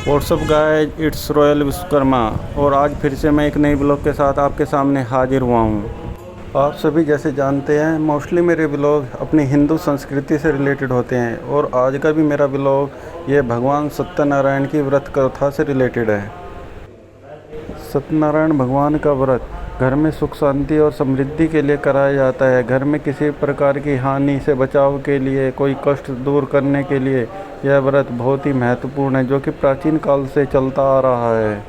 What's up guys, it's royal Vishwakarma और आज फिर से मैं एक नई ब्लॉग के साथ आपके सामने हाजिर हुआ हूँ। आप सभी जैसे जानते हैं मोस्टली मेरे ब्लॉग अपनी हिंदू संस्कृति से रिलेटेड होते हैं और आज का भी मेरा ब्लॉग ये भगवान सत्यनारायण की व्रत कथा से रिलेटेड है। सत्यनारायण भगवान का व्रत घर में सुख शांति और समृद्धि के लिए कराया जाता है। घर में किसी प्रकार की हानि से बचाव के लिए, कोई कष्ट दूर करने के लिए यह व्रत बहुत ही महत्वपूर्ण है, जो कि प्राचीन काल से चलता आ रहा है।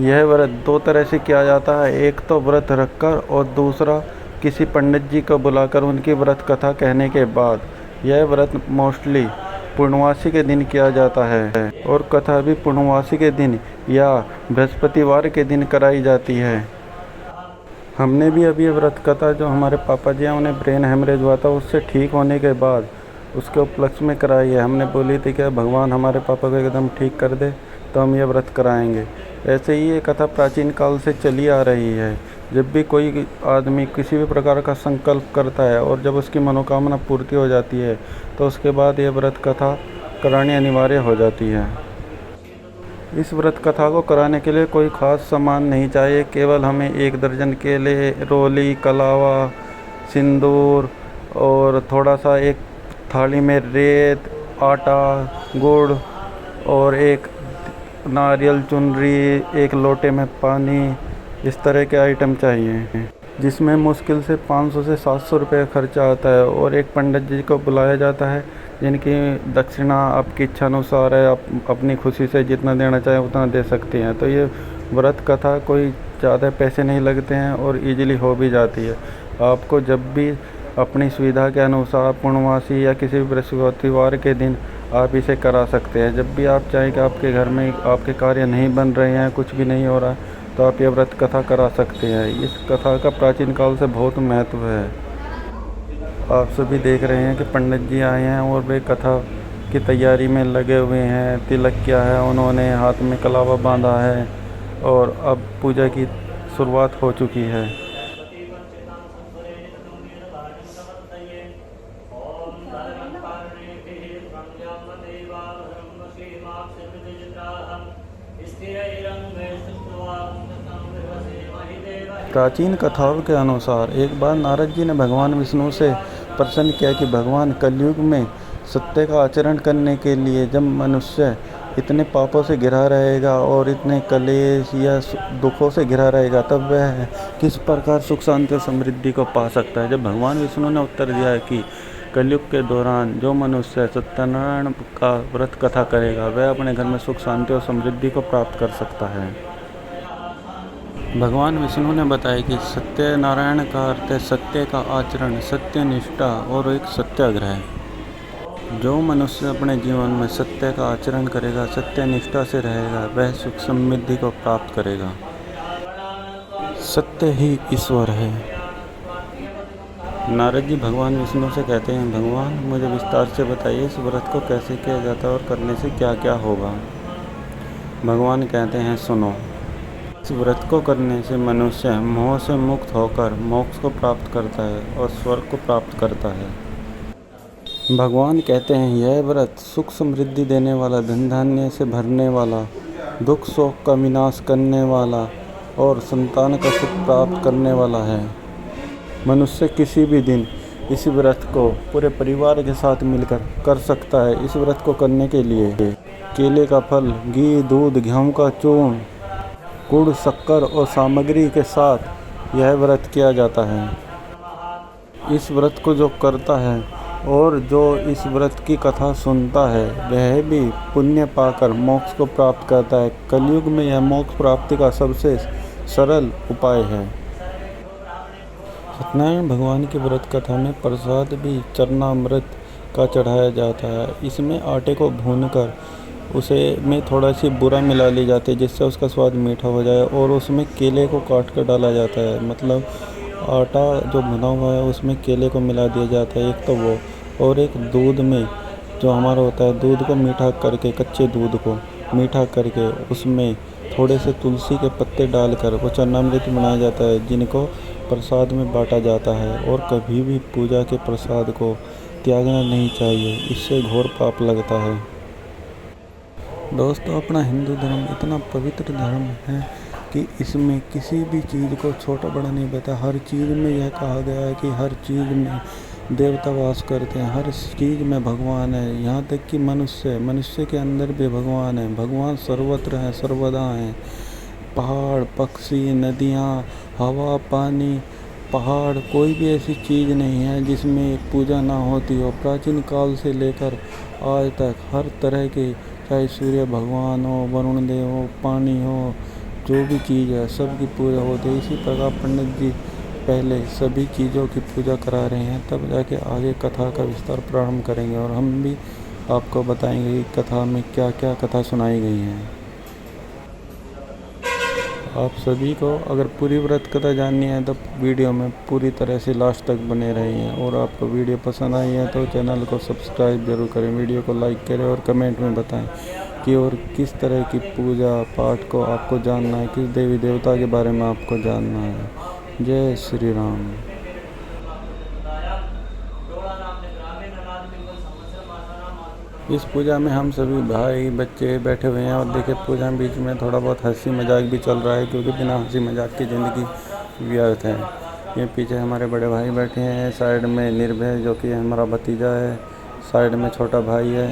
यह व्रत दो तरह से किया जाता है, एक तो व्रत रखकर और दूसरा किसी पंडित जी को बुलाकर उनकी व्रत कथा कहने के बाद। यह व्रत मोस्टली पूर्णवासी के दिन किया जाता है और कथा भी पूर्णवासी के दिन या बृहस्पतिवार के दिन कराई जाती है। हमने भी अभी व्रत कथा जो हमारे पापा जी हैं उन्हें ब्रेन हेमरेज हुआ था, उससे ठीक होने के बाद उसके उपलक्ष्य में कराई है। हमने बोली थी कि भगवान हमारे पापा को एकदम ठीक कर दे तो हम ये व्रत कराएंगे। ऐसे ही ये कथा प्राचीन काल से चली आ रही है। जब भी कोई आदमी किसी भी प्रकार का संकल्प करता है और जब उसकी मनोकामना पूर्ति हो जाती है तो उसके बाद ये व्रत कथा करानी अनिवार्य हो जाती है। इस व्रत कथा को कराने के लिए कोई ख़ास सामान नहीं चाहिए, केवल हमें 1 दर्जन केले, रोली, कलावा, सिंदूर और थोड़ा सा एक थाली में रेत, आटा, गुड़ और एक नारियल चुनरी, एक लोटे में पानी, इस तरह के आइटम चाहिए, जिसमें मुश्किल से 500 से 700 रुपये का खर्चा आता है। और एक पंडित जी को बुलाया जाता है जिनकी दक्षिणा आपकी इच्छा अनुसार है, आप अपनी खुशी से जितना देना चाहें उतना दे सकती हैं। तो ये व्रत कथा कोई ज़्यादा पैसे नहीं लगते हैं और इजीली हो भी जाती है। आपको जब भी अपनी सुविधा के अनुसार पूर्णमासी या किसी भी बृहस्पतिवार के दिन आप इसे करा सकते हैं। जब भी आप चाहें कि आपके घर में आपके कार्य नहीं बन रहे हैं, कुछ भी नहीं हो रहा है, तो आप ये व्रत कथा करा सकते हैं। इस कथा का प्राचीन काल से बहुत महत्व है। आप सभी देख रहे हैं कि पंडित जी आए हैं और वे कथा की तैयारी में लगे हुए हैं। तिलक किया है उन्होंने, हाथ में कलावा बांधा है और अब पूजा की शुरुआत हो चुकी है। प्राचीन कथाओं के अनुसार एक बार नारद जी ने भगवान विष्णु से प्रश्न किया कि भगवान, कलयुग में सत्य का आचरण करने के लिए जब मनुष्य इतने पापों से घिरा रहेगा और इतने कलेश या दुखों से घिरा रहेगा, तब वह किस प्रकार सुख शांति और समृद्धि को पा सकता है। जब भगवान विष्णु ने उत्तर दिया कि कलयुग के दौरान जो मनुष्य सत्यनारायण का व्रत कथा करेगा वह अपने घर में सुख शांति और समृद्धि को प्राप्त कर सकता है। भगवान विष्णु ने बताया कि सत्यनारायण का अर्थ है सत्य का आचरण, सत्य निष्ठा और एक सत्याग्रह। जो मनुष्य अपने जीवन में सत्य का आचरण करेगा, सत्य निष्ठा से रहेगा, वह सुख समृद्धि को प्राप्त करेगा। सत्य ही ईश्वर है। नारद जी भगवान विष्णु से कहते हैं, भगवान मुझे विस्तार से बताइए इस व्रत को कैसे किया जाता है और करने से क्या क्या होगा। भगवान कहते हैं, सुनो, इस व्रत को करने से मनुष्य मोह से मुक्त होकर मोक्ष को प्राप्त करता है और स्वर्ग को प्राप्त करता है। भगवान कहते हैं, यह व्रत सुख समृद्धि देने वाला, धन धान्य से भरने वाला, दुख शोक का विनाश करने वाला और संतान का सुख प्राप्त करने वाला है। मनुष्य किसी भी दिन इस व्रत को पूरे परिवार के साथ मिलकर कर सकता है। इस व्रत को करने के लिए केले का फल, घी, दूध, गेहूं का चूर्ण, गुड़, शक्कर और सामग्री के साथ यह व्रत किया जाता है। इस व्रत को जो करता है और जो इस व्रत की कथा सुनता है वह भी पुण्य पाकर मोक्ष को प्राप्त करता है। कलयुग में यह मोक्ष प्राप्ति का सबसे सरल उपाय है। सत्यनारायण भगवान की व्रत कथा में प्रसाद भी चरणामृत का चढ़ाया जाता है। इसमें आटे को भूनकर उसे में थोड़ा सी बूरा मिला ली जाती है जिससे उसका स्वाद मीठा हो जाए और उसमें केले को काट कर डाला जाता है। मतलब आटा जो भुना हुआ है उसमें केले को मिला दिया जाता है, एक तो वो, और एक दूध में जो हमारा होता है दूध को मीठा करके, कच्चे दूध को मीठा करके उसमें थोड़े से तुलसी के पत्ते डालकर वो चरणामृत बनाया जाता है, जिनको प्रसाद में बांटा जाता है। और कभी भी पूजा के प्रसाद को त्यागना नहीं चाहिए, इससे घोर पाप लगता है। दोस्तों, अपना हिंदू धर्म इतना पवित्र धर्म है कि इसमें किसी भी चीज़ को छोटा बड़ा नहीं बता। हर चीज़ में यह कहा गया है कि हर चीज़ में देवता वास करते हैं, हर चीज़ में भगवान है। यहाँ तक कि मनुष्य के अंदर भी भगवान है। भगवान सर्वत्र हैं, सर्वदा हैं। पहाड़, पक्षी, नदियाँ, हवा, पानी, पहाड़, कोई भी ऐसी चीज़ नहीं है जिसमें पूजा ना होती हो। प्राचीन काल से लेकर आज तक हर तरह के, चाहे सूर्य भगवान हो, वरुण देव हो, पानी हो, जो भी चीज़ है सब की पूजा होती है। इसी प्रकार पंडित जी पहले सभी चीज़ों की पूजा करा रहे हैं, तब जाके आगे कथा का विस्तार प्रारंभ करेंगे और हम भी आपको बताएंगे कि कथा में क्या क्या कथा सुनाई गई है। आप सभी को अगर पूरी व्रत कथा जाननी है तो वीडियो में पूरी तरह से लास्ट तक बने रहिए। और आपको वीडियो पसंद आई है तो चैनल को सब्सक्राइब जरूर करें, वीडियो को लाइक करें और कमेंट में बताएं कि और किस तरह की पूजा पाठ को आपको जानना है, किस देवी देवता के बारे में आपको जानना है। जय श्री राम। इस पूजा में हम सभी भाई बच्चे बैठे हुए हैं और देखिए पूजा में बीच में थोड़ा बहुत हंसी मजाक भी चल रहा है, क्योंकि बिना हंसी मजाक की ज़िंदगी व्यर्थ है। ये पीछे हमारे बड़े भाई बैठे हैं, साइड में निर्भय जो कि हमारा भतीजा है, साइड में छोटा भाई है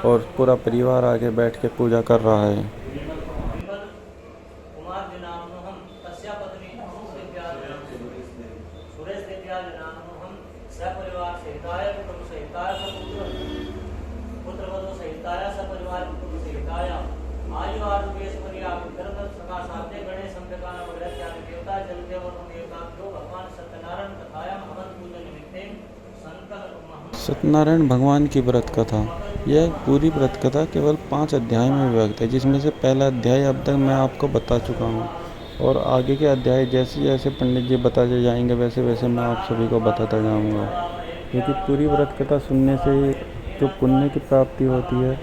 और पूरा परिवार आगे बैठ के पूजा कर रहा है। सत्यनारायण भगवान की व्रत कथा। यह पूरी व्रत कथा केवल 5 अध्याय में विभक्त है, जिसमें से पहला अध्याय अब तक मैं आपको बता चुका हूँ और आगे के अध्याय जैसे जैसे पंडित जी बताते जाएंगे वैसे वैसे मैं आप सभी को बताता जाऊँगा। क्योंकि पूरी व्रत कथा सुनने से जो पुण्य की प्राप्ति होती है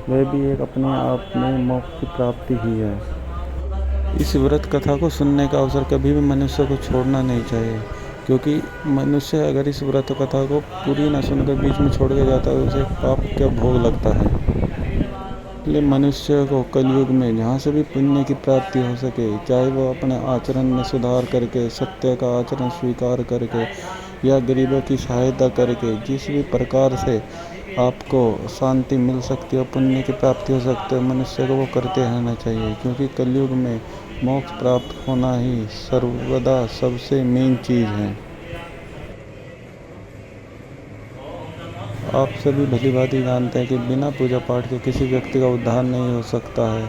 वह भी एक अपने आप में मोक्ष की प्राप्ति ही है। इस व्रत कथा को सुनने का अवसर कभी भी मनुष्य को छोड़ना नहीं चाहिए, क्योंकि मनुष्य अगर इस व्रत कथा को पूरी न सुनकर बीच में छोड़ के जाता है तो उसे पाप का भोग लगता है। इसलिए मनुष्य को कलयुग में जहाँ से भी पुण्य की प्राप्ति हो सके, चाहे वो अपने आचरण में सुधार करके, सत्य का आचरण स्वीकार करके या गरीबों की सहायता करके, जिस भी प्रकार से आपको शांति मिल सकती है, पुण्य की प्राप्ति हो सकती है, मनुष्य को वो करते रहना चाहिए। क्योंकि कलयुग में मोक्ष प्राप्त होना ही सर्वदा सबसे मेन चीज़ है। आप सभी भली भांति जानते हैं कि बिना पूजा पाठ के किसी व्यक्ति का उद्धार नहीं हो सकता है।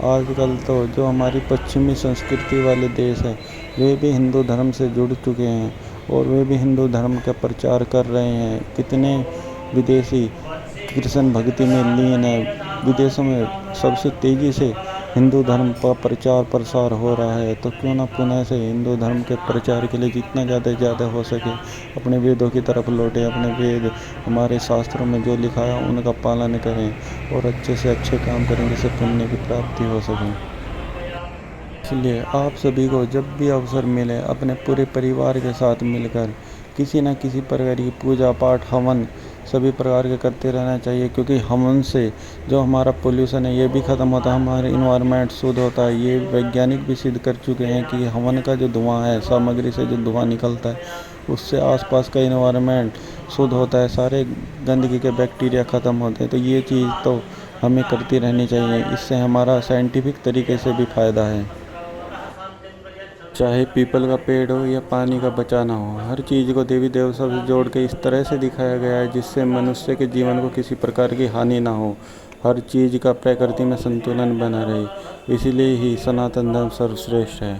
आजकल तो जो हमारी पश्चिमी संस्कृति वाले देश हैं वे भी हिंदू धर्म से जुड़ चुके हैं और वे भी हिंदू धर्म का प्रचार कर रहे हैं। कितने विदेशी कृष्ण भक्ति में लीन है। विदेशों में सबसे तेज़ी से हिंदू धर्म का प्रचार प्रसार हो रहा है, तो क्यों ना पुनः से हिंदू धर्म के प्रचार के लिए जितना ज़्यादा हो सके अपने वेदों की तरफ लौटें। अपने वेद हमारे शास्त्रों में जो लिखा है उनका पालन करें और अच्छे से अच्छे काम करें जिससे पुण्य की प्राप्ति हो सके। इसलिए आप सभी को जब भी अवसर मिले अपने पूरे परिवार के साथ मिलकर किसी न किसी प्रकार की पूजा पाठ हवन सभी प्रकार के करते रहना चाहिए। क्योंकि हवन से जो हमारा पोल्यूशन है ये भी ख़त्म होता है, हमारे इन्वायरमेंट शुद्ध होता है। ये वैज्ञानिक भी सिद्ध कर चुके हैं कि हवन का जो धुआं है, सामग्री से जो धुआं निकलता है उससे आसपास का इन्वायरमेंट शुद्ध होता है, सारे गंदगी के बैक्टीरिया ख़त्म होते हैं। तो ये चीज़ तो हमें करती रहनी चाहिए, इससे हमारा साइंटिफिक तरीके से भी फ़ायदा है। चाहे पीपल का पेड़ हो या पानी का बचाना हो, हर चीज़ को देवी देवता से जोड़ के इस तरह से दिखाया गया है जिससे मनुष्य के जीवन को किसी प्रकार की हानि ना हो, हर चीज़ का प्रकृति में संतुलन बना रहे। इसीलिए ही सनातन धर्म सर्वश्रेष्ठ है।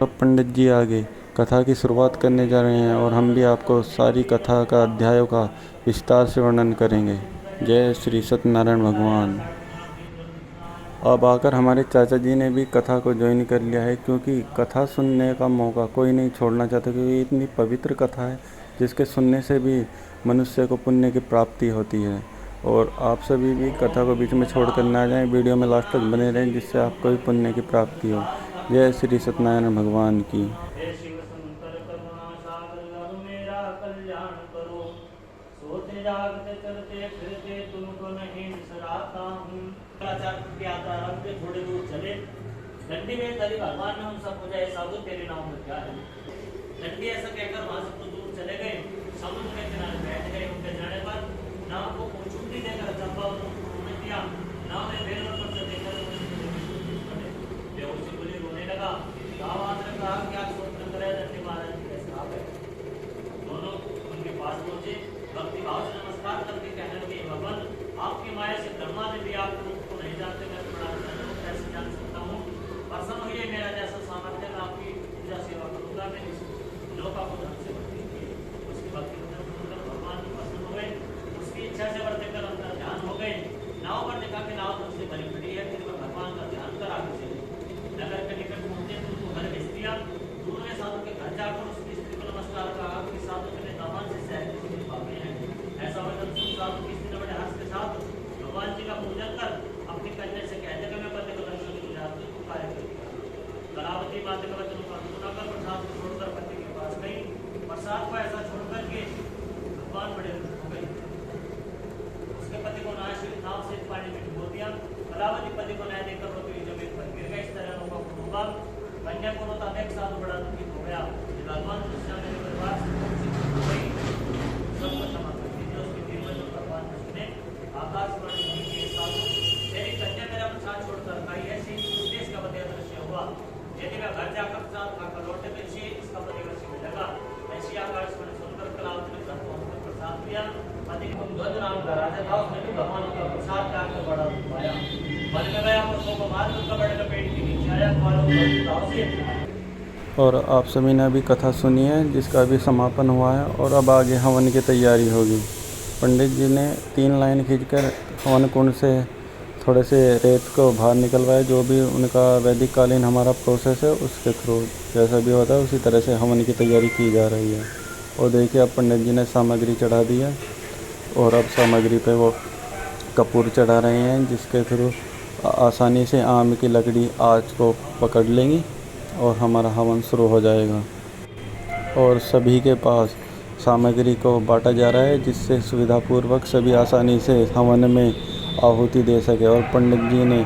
अब पंडित जी आगे कथा की शुरुआत करने जा रहे हैं और हम भी आपको सारी कथा का अध्यायों का विस्तार से वर्णन करेंगे। जय श्री सत्यनारायण भगवान। अब आकर हमारे चाचा जी ने भी कथा को ज्वाइन कर लिया है, क्योंकि कथा सुनने का मौका कोई नहीं छोड़ना चाहता, क्योंकि इतनी पवित्र कथा है जिसके सुनने से भी मनुष्य को पुण्य की प्राप्ति होती है। और आप सभी भी कथा को बीच में छोड़ कर ना जाएं, वीडियो में लास्ट तक बने रहें जिससे आपको भी पुण्य की प्राप्ति हो। जय श्री सत्यनारायण भगवान की। जागते चलते फिरते तुमको नहीं बिसराता हूँ। थोड़े दूर चले, डंडी में तली भगवान ने उन सब पूछा, साधु तेरे नाम में क्या है? डंडी ऐसा कहकर वहां से तो दूर चले गए, समुद्र के किनारे बैठ गए। उनके जाने पर नाव को चुंडी देकर चंपा उन्होंने दिया। नाव ने बेलों पर से देकर बेहोशी बोली, रोने लगा। गाँव ने कहा क्या सोच करे, डंडी महाराज जी कैसे आप है? दोनों उनके पास पहुंचे, भक्ति भाव से नमस्कार करके कहने लगे, भगवान आपकी माया से ब्रह्मा ने भी आपको नहीं जानते, मैं बड़ा कैसे जान सकता हूँ? प्रसन्न हुई मेरा जैसा सामर्थ्य, मैं आपकी पूजा सेवा करूंगा। मैं इस लोका को धन से भक्ति की, उसकी भक्ति भगवान की प्रसन्न हो गए, उसकी इच्छा से वर्त कर अंदर ध्यान हो गए। नाव पर देखा कि नाव तुमसे भरी पड़ी है, फिर भगवान का ध्यान कर आगे चले। नगर के निकट पहुंचे तो उनको घर भेज दिया। दूर में साधु के घर जाकर उसकी स्त्री को नमस्कार कहा कि साधु के दामन से सहज के पापी हैं। ऐसा वचन सुन साधु की स्त्री ने बड़े हर्ष के साथ भगवान जी का पूजन कर अपनी कन्या से कहते कि मैं पति को दर्शन की जाती हूँ, कार्य कर दिया। कलावती माता के वचनों का अनुसरण कर प्रसाद को छोड़कर पति के पास गई। प्रसाद को ऐसा छोड़ करके भगवान बड़े हो गए। उसके पति को नाव से पानी में डुबो दिया। कलावती पति को न्याय देकर रोती हुई जमीन पर गिर गई। इस तरह लोगों को डूबा। कन्या को रोता देख साधु बड़ा दुखी हो गया। भगवान कृष्ण ने परिवार से हो गई, सब क्षमा कर दी। उसके दिल में भगवान कृष्ण ने आकाशवाणी की, साधु तेरी कन्या मेरा प्रसाद छोड़कर खाई, ऐसी देश का बदया दृश्य हुआ। यदि मैं घर जाकर प्रसाद खाकर लौटे तो इसे इसका बदया दृश्य मिलेगा। ऐसी आकाशवाणी सुनकर कलावती ने घर पहुंचकर प्रसाद दिया। पति को ध्वज नाम का राजा था, उसने भी भगवान का प्रसाद खाकर बड़ा पाया। मन में गया पुष्पों को मार उसका बड़े लपेट के नीचे आया। और आप सभी ने अभी कथा सुनी है, जिसका अभी समापन हुआ है और अब आगे हवन की तैयारी होगी। पंडित जी ने 3 लाइन खींचकर हवन कुंड से थोड़े से रेत को बाहर निकलवाया। जो भी उनका वैदिक कालीन हमारा प्रोसेस है, उसके थ्रू जैसा भी होता है उसी तरह से हवन की तैयारी की जा रही है। और देखिए अब पंडित जी ने सामग्री चढ़ा दी है और अब सामग्री पे वो कपूर चढ़ा रहे हैं, जिसके थ्रू आसानी से आम की लकड़ी आग को पकड़ लेंगी और हमारा हवन शुरू हो जाएगा। और सभी के पास सामग्री को बांटा जा रहा है, जिससे सुविधापूर्वक सभी आसानी से हवन में आहुति दे सके। और पंडित जी ने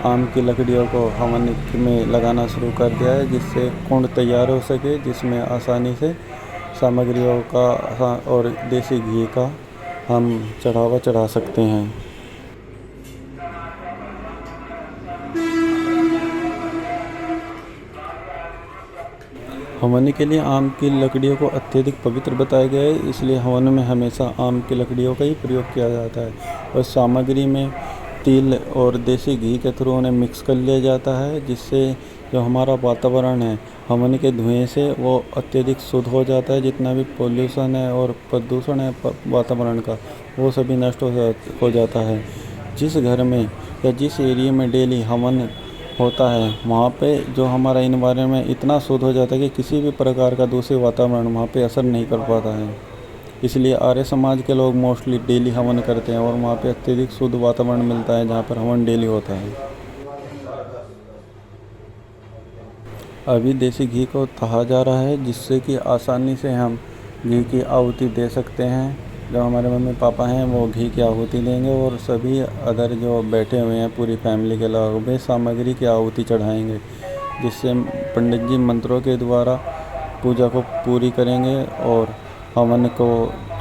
आम की लकड़ियों को हवन में लगाना शुरू कर दिया है, जिससे कुंड तैयार हो सके, जिसमें आसानी से सामग्रियों का और देसी घी का हम चढ़ावा चढ़ा सकते हैं। हवन के लिए आम की लकड़ियों को अत्यधिक पवित्र बताया गया है, इसलिए हवन में हमेशा आम की लकड़ियों का ही प्रयोग किया जाता है। और सामग्री में तिल और देसी घी के थ्रू उन्हें मिक्स कर लिया जाता है, जिससे जो हमारा वातावरण है हवन के धुएं से वो अत्यधिक शुद्ध हो जाता है। जितना भी पोल्यूशन है और प्रदूषण है वातावरण का, वो सभी नष्ट हो जाता है। जिस घर में या जिस एरिया में डेली हवन होता है, वहाँ पे जो हमारा इन्वायरमेंट इतना शुद्ध हो जाता है कि किसी भी प्रकार का दूसरे वातावरण वहाँ पे असर नहीं कर पाता है। इसलिए आर्य समाज के लोग मोस्टली डेली हवन करते हैं और वहाँ पे अत्यधिक शुद्ध वातावरण मिलता है, जहाँ पर हवन डेली होता है। अभी देसी घी को तहा जा रहा है, जिससे कि आसानी से हम घी की आहुति दे सकते हैं। जो हमारे मम्मी पापा हैं वो घी की आहुति देंगे और सभी अदर जो बैठे हुए हैं पूरी फैमिली के लोग वे सामग्री की आहुति चढ़ाएंगे, जिससे पंडित जी मंत्रों के द्वारा पूजा को पूरी करेंगे और हवन को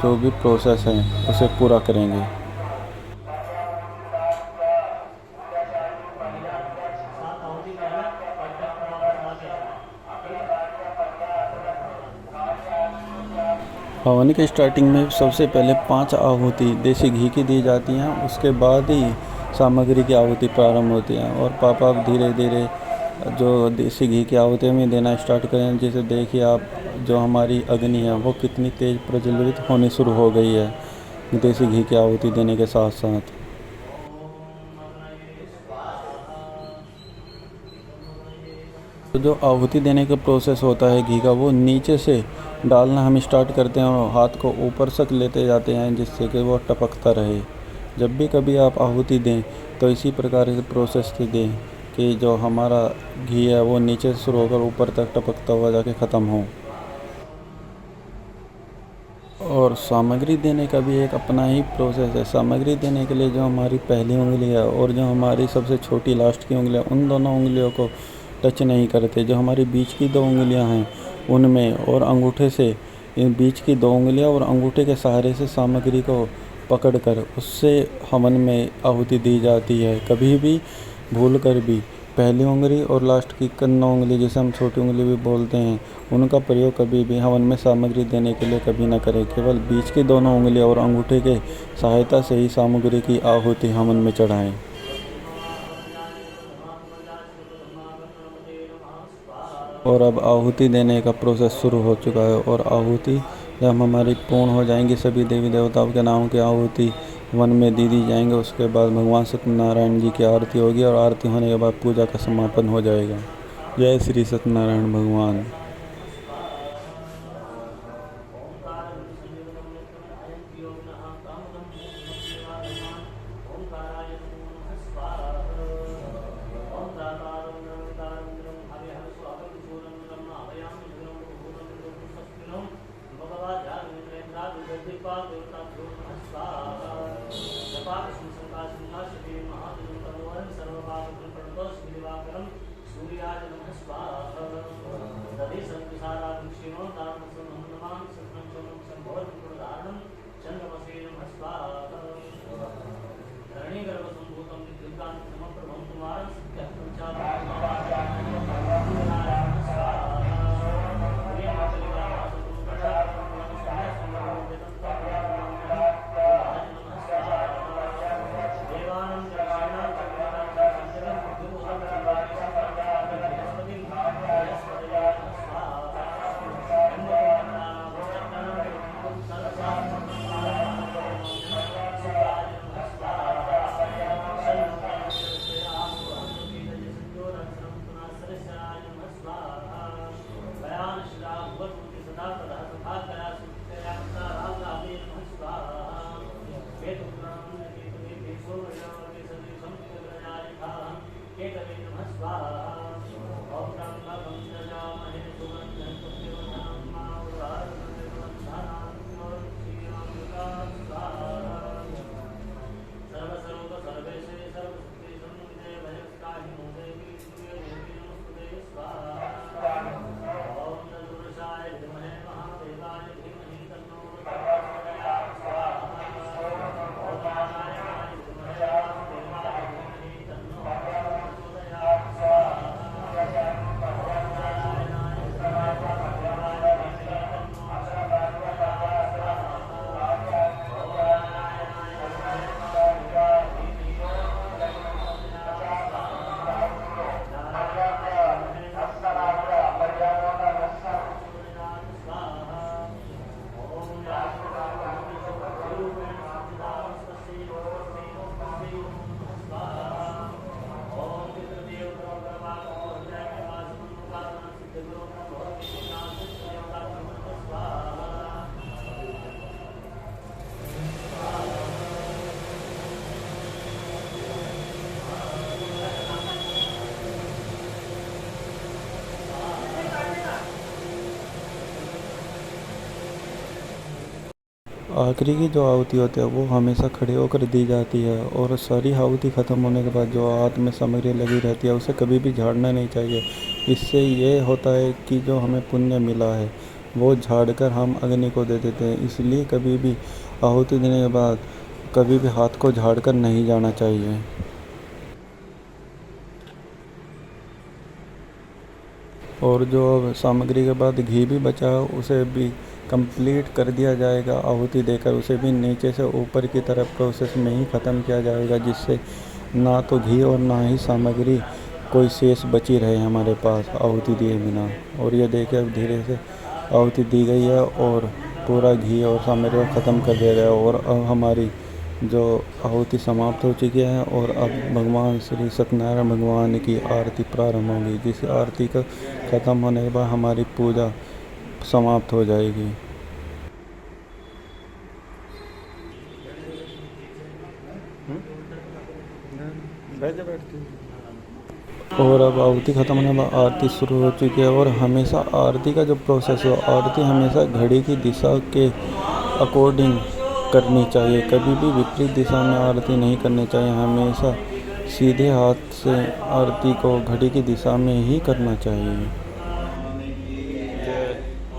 जो भी प्रोसेस है उसे पूरा करेंगे। हवन के स्टार्टिंग में सबसे पहले 5 आहुति देसी घी की दी जाती हैं, उसके बाद ही सामग्री की आहुति प्रारंभ होती है। और पापा धीरे धीरे जो देसी घी की आहुति में देना स्टार्ट करें, जैसे देखिए आप जो हमारी अग्नि है वो कितनी तेज़ प्रज्वलित होनी शुरू हो गई है देसी घी की आहुति देने के साथ साथ। तो जो आहुति देने का प्रोसेस होता है घी का, वो नीचे से डालना हम स्टार्ट करते हैं और हाथ को ऊपर तक लेते जाते हैं, जिससे कि वो टपकता रहे। जब भी कभी आप आहुति दें तो इसी प्रकार से प्रोसेस से दें कि जो हमारा घी है वो नीचे से शुरू होकर ऊपर तक टपकता हुआ जाके ख़त्म हो। और और सामग्री देने का भी एक अपना ही प्रोसेस है। सामग्री देने के लिए जो हमारी पहली उंगली है और जो हमारी सबसे छोटी लास्ट की उंगली है, उन दोनों उंगलियों को टच नहीं करते। जो हमारी बीच की 2 उंगलियां हैं उनमें और अंगूठे से, इन बीच की 2 उंगलियां और अंगूठे के सहारे से सामग्री को पकड़कर उससे हवन में आहुति दी जाती है। कभी भी भूल कर भी पहली उंगली और लास्ट की कन्ना उंगली, जिसे हम छोटी उंगली भी बोलते हैं, उनका प्रयोग कभी भी हवन में सामग्री देने के लिए कभी न करें। केवल बीच की दोनों उंगलियां और अंगूठे के सहायता से ही सामग्री की आहुति हवन में चढ़ाएं। और अब आहुति देने का प्रोसेस शुरू हो चुका है। और आहुति जब हमारी पूर्ण हो जाएंगी, सभी देवी देवताओं के नाम की आहुति वन में दी जाएंगे, उसके बाद भगवान सत्यनारायण जी की आरती होगी और आरती होने के बाद पूजा का समापन हो जाएगा। जय श्री सत्यनारायण भगवान। आखिरी की जो आहुति होती है वो हमेशा खड़े होकर दी जाती है। और सारी आहुति ख़त्म होने के बाद जो हाथ में सामग्री लगी रहती है उसे कभी भी झाड़ना नहीं चाहिए। इससे ये होता है कि जो हमें पुण्य मिला है वो झाड़कर हम अग्नि को दे देते हैं। इसलिए कभी भी आहुति देने के बाद कभी भी हाथ को झाड़कर नहीं जाना चाहिए। और जो सामग्री के बाद घी भी बचा है उसे भी कंप्लीट कर दिया जाएगा। आहुति देकर उसे भी नीचे से ऊपर की तरफ प्रोसेस में ही ख़त्म किया जाएगा, जिससे ना तो घी और ना ही सामग्री कोई शेष बची रहे हमारे पास आहुति दिए बिना। और ये देखिए अब धीरे से आहुति दी गई है और पूरा घी और सामग्री ख़त्म कर दिया गया। और अब हमारी जो आहुति समाप्त हो चुकी है और अब भगवान श्री सत्यनारायण भगवान की आरती प्रारंभ होगी, जिस आरती का ख़त्म होने के बाद हमारी पूजा समाप्त हो जाएगी। और अब आहुति ख़त्म होने के बाद आरती शुरू हो चुकी है। और हमेशा आरती का जो प्रोसेस है, आरती हमेशा घड़ी की दिशा के अकॉर्डिंग करनी चाहिए। कभी भी विपरीत दिशा में आरती नहीं करनी चाहिए। हमेशा सीधे हाथ से आरती को घड़ी की दिशा में ही करना चाहिए।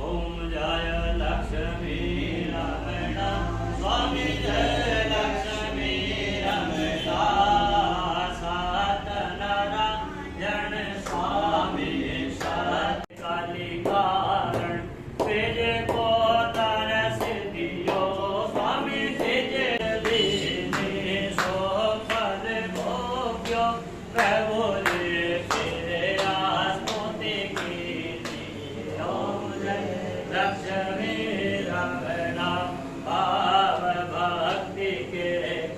ओम जय लक्ष्मी रमण स्वामी जय लक्ष्मी रमणा सत्यनारायण स्वामी सत्य काली कारण तेज को तर सिद्धियो स्वामी तेज दीने सो फल भोग्यो प्रभु रे तेरे आस्तुति की ओम जय लक्ष्मी रमणा भाव भक्ति के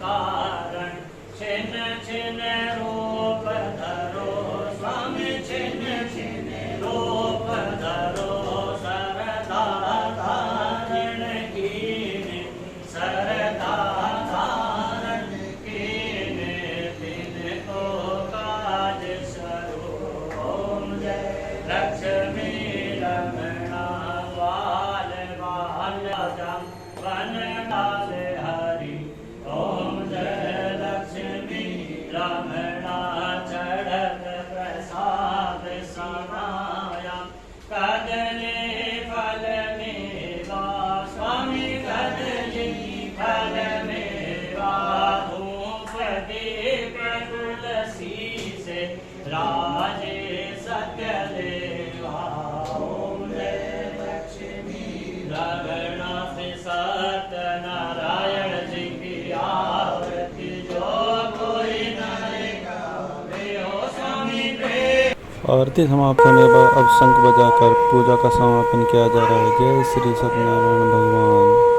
कारण छिन्न छिन्न रूप धरो स्वामी छिन्न छिन्न रूप धरो सरदा धारण कीने सरदा धारण कीने दिन को काज सरो ओम जय लक्ष्मी रमणा बाल बाल जम वन काल हरि ओम जय लक्ष्मी रमणा चढ़त प्रसाद समाया कदले फल मेवा स्वामी कदले फल मेवा धूप दीप तुलसी से राजे सकलेवा ओम जय लक्ष्मी रमणा से सत्यनारायण जी की आरती जो कोई नहीं गावे हो स्वामी प्रेम। आरती समाप्त होने के बाद अब शंख बजाकर पूजा का समापन किया जा रहा है। जय श्री सत्यनारायण भगवान।